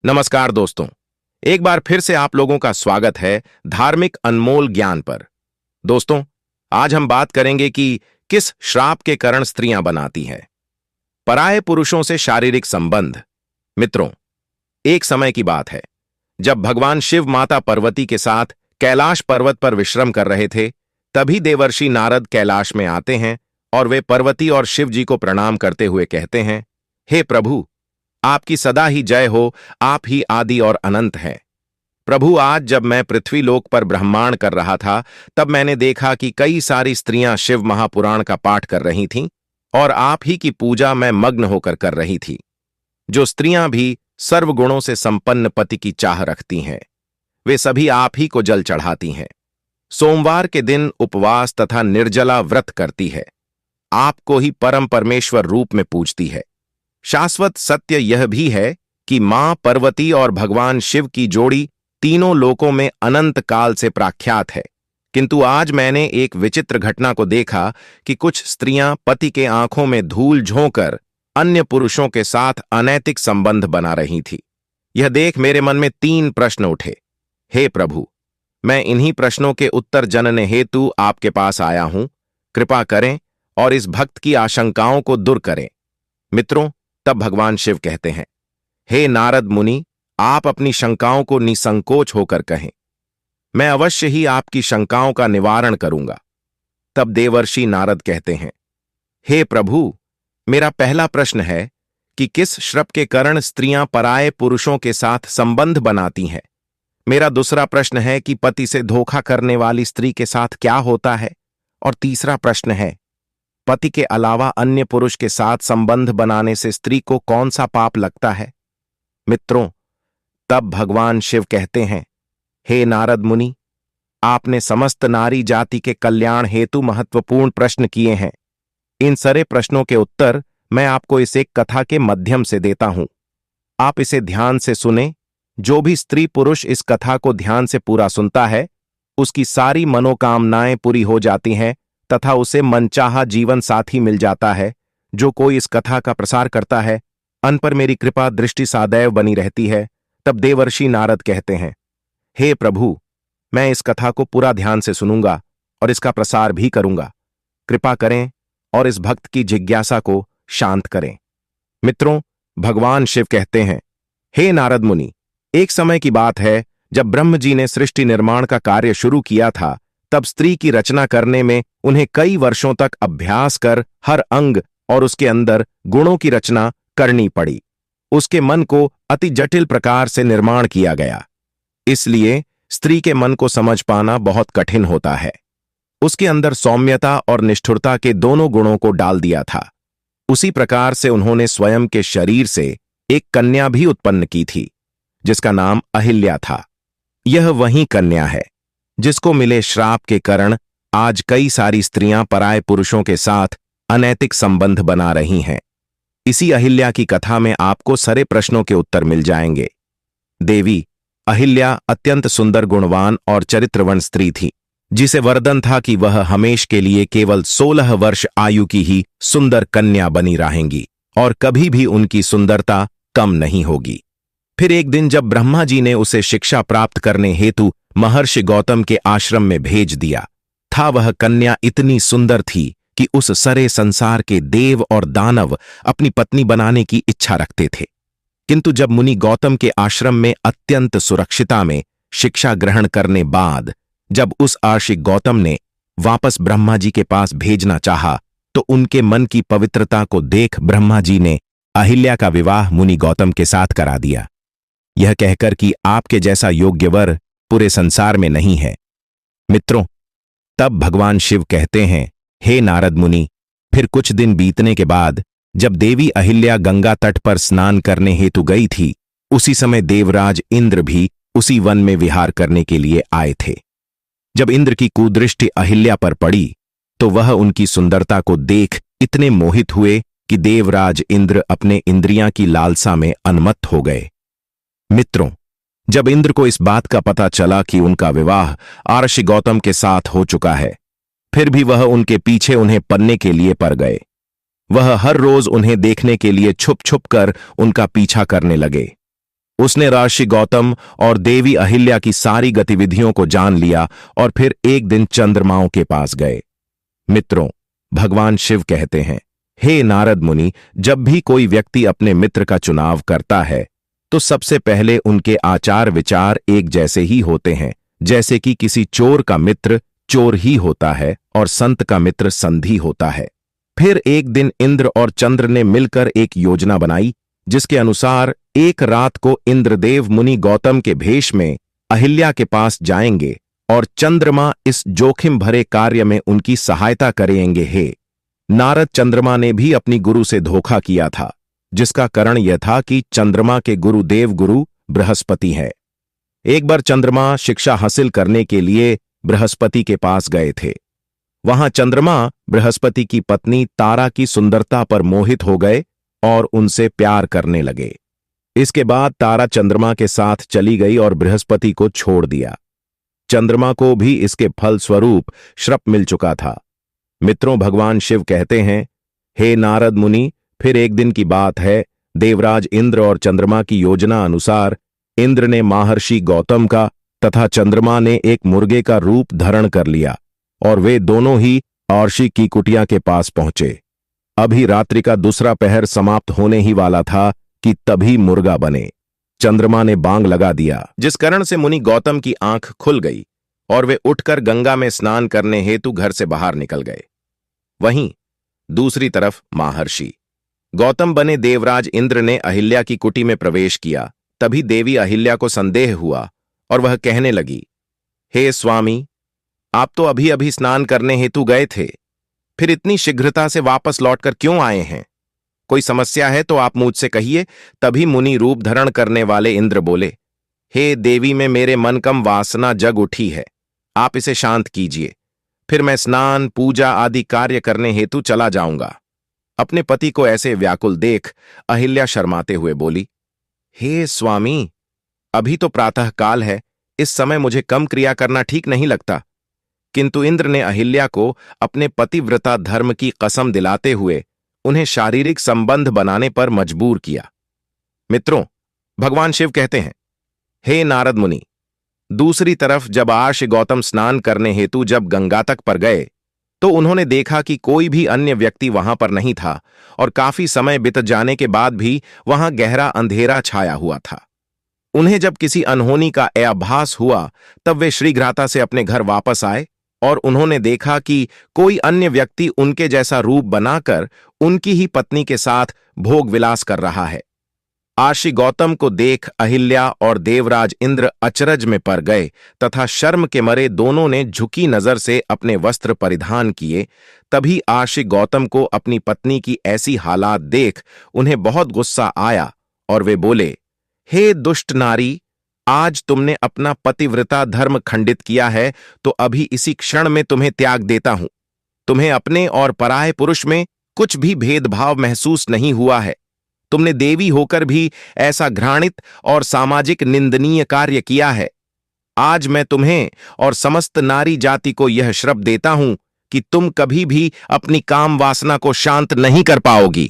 नमस्कार दोस्तों। एक बार फिर से आप लोगों का स्वागत है धार्मिक अनमोल ज्ञान पर। दोस्तों, आज हम बात करेंगे कि किस श्राप के कारण स्त्रियां बनाती हैं पराये पुरुषों से शारीरिक संबंध। मित्रों, एक समय की बात है जब भगवान शिव माता पार्वती के साथ कैलाश पर्वत पर विश्राम कर रहे थे। तभी देवर्षि नारद कैलाश में आते हैं और वे पार्वती और शिव जी को प्रणाम करते हुए कहते हैं, हे प्रभु, आपकी सदा ही जय हो, आप ही आदि और अनंत हैं। प्रभु, आज जब मैं पृथ्वी लोक पर ब्रह्मांड कर रहा था, तब मैंने देखा कि कई सारी स्त्रियां शिव महापुराण का पाठ कर रही थीं और आप ही की पूजा मैं मग्न होकर कर रही थी। जो स्त्रियां भी सर्वगुणों से संपन्न पति की चाह रखती हैं, वे सभी आप ही को जल चढ़ाती हैं। सोमवार के दिन उपवास तथा निर्जला व्रत करती है, आपको ही परम परमेश्वर रूप में पूजती है। शाश्वत सत्य यह भी है कि मां पार्वती और भगवान शिव की जोड़ी तीनों लोकों में अनंत काल से प्रख्यात है। किंतु आज मैंने एक विचित्र घटना को देखा कि कुछ स्त्रियां पति के आंखों में धूल झोंकर अन्य पुरुषों के साथ अनैतिक संबंध बना रही थी। यह देख मेरे मन में 3 प्रश्न उठे। हे प्रभु, मैं इन्हीं प्रश्नों के उत्तर जानने हेतु आपके पास आया हूं। कृपा करें और इस भक्त की आशंकाओं को दूर करें। मित्रों, तब भगवान शिव कहते हैं, हे नारद मुनि, आप अपनी शंकाओं को निसंकोच होकर कहें, मैं अवश्य ही आपकी शंकाओं का निवारण करूंगा। तब देवर्षि नारद कहते हैं, हे प्रभु, मेरा पहला प्रश्न है कि किस श्राप के कारण स्त्रियां पराये पुरुषों के साथ संबंध बनाती हैं। मेरा दूसरा प्रश्न है कि पति से धोखा करने वाली स्त्री के साथ क्या होता है। और तीसरा प्रश्न है, पति के अलावा अन्य पुरुष के साथ संबंध बनाने से स्त्री को कौन सा पाप लगता है। मित्रों, तब भगवान शिव कहते हैं, हे नारद मुनि, आपने समस्त नारी जाति के कल्याण हेतु महत्वपूर्ण प्रश्न किए हैं। इन सारे प्रश्नों के उत्तर मैं आपको इस एक कथा के माध्यम से देता हूं। आप इसे ध्यान से सुने। जो भी स्त्री पुरुष इस कथा को ध्यान से पूरा सुनता है, उसकी सारी मनोकामनाएं पूरी हो जाती हैं तथा उसे मनचाहा जीवन साथी मिल जाता है। जो कोई इस कथा का प्रसार करता है, अन पर मेरी कृपा दृष्टि सदैव बनी रहती है। तब देवर्षि नारद कहते हैं, हे प्रभु, मैं इस कथा को पूरा ध्यान से सुनूंगा और इसका प्रसार भी करूंगा। कृपा करें और इस भक्त की जिज्ञासा को शांत करें। मित्रों, भगवान शिव कहते हैं, हे नारद मुनि, एक समय की बात है जब ब्रह्म जी ने सृष्टि निर्माण का कार्य शुरू किया था। तब स्त्री की रचना करने में उन्हें कई वर्षों तक अभ्यास कर हर अंग और उसके अंदर गुणों की रचना करनी पड़ी। उसके मन को अति जटिल प्रकार से निर्माण किया गया, इसलिए स्त्री के मन को समझ पाना बहुत कठिन होता है। उसके अंदर सौम्यता और निष्ठुरता के दोनों गुणों को डाल दिया था। उसी प्रकार से उन्होंने स्वयं के शरीर से एक कन्या भी उत्पन्न की थी, जिसका नाम अहिल्या था। यह वही कन्या है जिसको मिले श्राप के कारण आज कई सारी स्त्रियां पराये पुरुषों के साथ अनैतिक संबंध बना रही हैं। इसी अहिल्या की कथा में आपको सारे प्रश्नों के उत्तर मिल जाएंगे। देवी अहिल्या अत्यंत सुंदर, गुणवान और चरित्रवान स्त्री थी, जिसे वरदान था कि वह हमेश के लिए केवल 16 वर्ष आयु की ही सुंदर कन्या बनी रहेंगी और कभी भी उनकी सुंदरता कम नहीं होगी। फिर एक दिन जब ब्रह्मा जी ने उसे शिक्षा प्राप्त करने हेतु महर्षि गौतम के आश्रम में भेज दिया था, वह कन्या इतनी सुंदर थी कि उस सारे संसार के देव और दानव अपनी पत्नी बनाने की इच्छा रखते थे। किंतु जब मुनि गौतम के आश्रम में अत्यंत सुरक्षिता में शिक्षा ग्रहण करने बाद जब उस आर्षि गौतम ने वापस ब्रह्मा जी के पास भेजना चाहा, तो उनके मन की पवित्रता को देख ब्रह्मा जी ने अहिल्या का विवाह मुनि गौतम के साथ करा दिया, यह कहकर कि आपके जैसा योग्य वर पूरे संसार में नहीं है। मित्रों, तब भगवान शिव कहते हैं, हे नारद मुनि, फिर कुछ दिन बीतने के बाद जब देवी अहिल्या गंगा तट पर स्नान करने हेतु गई थी, उसी समय देवराज इंद्र भी उसी वन में विहार करने के लिए आए थे। जब इंद्र की कुदृष्टि अहिल्या पर पड़ी, तो वह उनकी सुंदरता को देख इतने मोहित हुए कि देवराज इंद्र अपने इंद्रियां की लालसा में उन्मत्त हो गए। मित्रों, जब इंद्र को इस बात का पता चला कि उनका विवाह आर्षि गौतम के साथ हो चुका है, फिर भी वह उनके पीछे उन्हें पन्ने के लिए पड़ गए। वह हर रोज उन्हें देखने के लिए छुप छुप कर उनका पीछा करने लगे। उसने ऋषि गौतम और देवी अहिल्या की सारी गतिविधियों को जान लिया और फिर एक दिन चंद्रमाओं के पास गए। मित्रों, भगवान शिव कहते हैं, हे नारद मुनि, जब भी कोई व्यक्ति अपने मित्र का चुनाव करता है तो सबसे पहले उनके आचार विचार एक जैसे ही होते हैं, जैसे कि किसी चोर का मित्र चोर ही होता है और संत का मित्र संधी होता है। फिर एक दिन इंद्र और चंद्र ने मिलकर एक योजना बनाई, जिसके अनुसार एक रात को इंद्रदेव मुनि गौतम के भेष में अहिल्या के पास जाएंगे और चंद्रमा इस जोखिम भरे कार्य में उनकी सहायता करेंगे। हे नारद, चंद्रमा ने भी अपनी गुरु से धोखा किया था, जिसका कारण यह था कि चंद्रमा के गुरु देव गुरु बृहस्पति है। एक बार चंद्रमा शिक्षा हासिल करने के लिए बृहस्पति के पास गए थे। वहां चंद्रमा बृहस्पति की पत्नी तारा की सुंदरता पर मोहित हो गए और उनसे प्यार करने लगे। इसके बाद तारा चंद्रमा के साथ चली गई और बृहस्पति को छोड़ दिया। चंद्रमा को भी इसके फल स्वरूप श्राप मिल चुका था। मित्रों, भगवान शिव कहते हैं, हे नारद मुनि, फिर एक दिन की बात है, देवराज इंद्र और चंद्रमा की योजना अनुसार इंद्र ने महर्षि गौतम का तथा चंद्रमा ने एक मुर्गे का रूप धारण कर लिया और वे दोनों ही महर्षि की कुटिया के पास पहुंचे। अभी रात्रि का दूसरा पहर समाप्त होने ही वाला था कि तभी मुर्गा बने। चंद्रमा ने बांग लगा दिया, जिस कारण से मुनि गौतम की आंख खुल गई और वे उठकर गंगा में स्नान करने हेतु घर से बाहर निकल गए। वहीं दूसरी तरफ महर्षि गौतम बने देवराज इंद्र ने अहिल्या की कुटी में प्रवेश किया। तभी देवी अहिल्या को संदेह हुआ और वह कहने लगी, हे स्वामी, आप तो अभी अभी स्नान करने हेतु गए थे, फिर इतनी शीघ्रता से वापस लौटकर क्यों आए हैं? कोई समस्या है तो आप मुझसे कहिए। तभी मुनि रूप धारण करने वाले इंद्र बोले, हे देवी, में मेरे मन कम वासना जग उठी है, आप इसे शांत कीजिए, फिर मैं स्नान पूजा आदि कार्य करने हेतु चला जाऊंगा। अपने पति को ऐसे व्याकुल देख अहिल्या शर्माते हुए बोली, हे स्वामी, अभी तो प्रातः काल है, इस समय मुझे कम क्रिया करना ठीक नहीं लगता। किंतु इंद्र ने अहिल्या को अपने पतिव्रता धर्म की कसम दिलाते हुए उन्हें शारीरिक संबंध बनाने पर मजबूर किया। मित्रों, भगवान शिव कहते हैं, हे नारद मुनि, दूसरी तरफ जब ऋषि गौतम स्नान करने हेतु जब गंगा तक पर गए तो उन्होंने देखा कि कोई भी अन्य व्यक्ति वहां पर नहीं था और काफी समय बीत जाने के बाद भी वहां गहरा अंधेरा छाया हुआ था। उन्हें जब किसी अनहोनी का आभास हुआ तब वे शीघ्रता से अपने घर वापस आए और उन्होंने देखा कि कोई अन्य व्यक्ति उनके जैसा रूप बनाकर उनकी ही पत्नी के साथ भोग विलास कर रहा है। ऋषि गौतम को देख अहिल्या और देवराज इंद्र अचरज में पड़ गए तथा शर्म के मारे दोनों ने झुकी नजर से अपने वस्त्र परिधान किए। तभी ऋषि गौतम को अपनी पत्नी की ऐसी हालात देख उन्हें बहुत गुस्सा आया और वे बोले, हे दुष्ट नारी, आज तुमने अपना पतिव्रता धर्म खंडित किया है तो अभी इसी क्षण में तुम्हें त्याग देता हूं। तुम्हें अपने और पराये पुरुष में कुछ भी भेदभाव महसूस नहीं हुआ है। तुमने देवी होकर भी ऐसा घृणित और सामाजिक निंदनीय कार्य किया है। आज मैं तुम्हें और समस्त नारी जाति को यह श्राप देता हूं कि तुम कभी भी अपनी काम वासना को शांत नहीं कर पाओगी।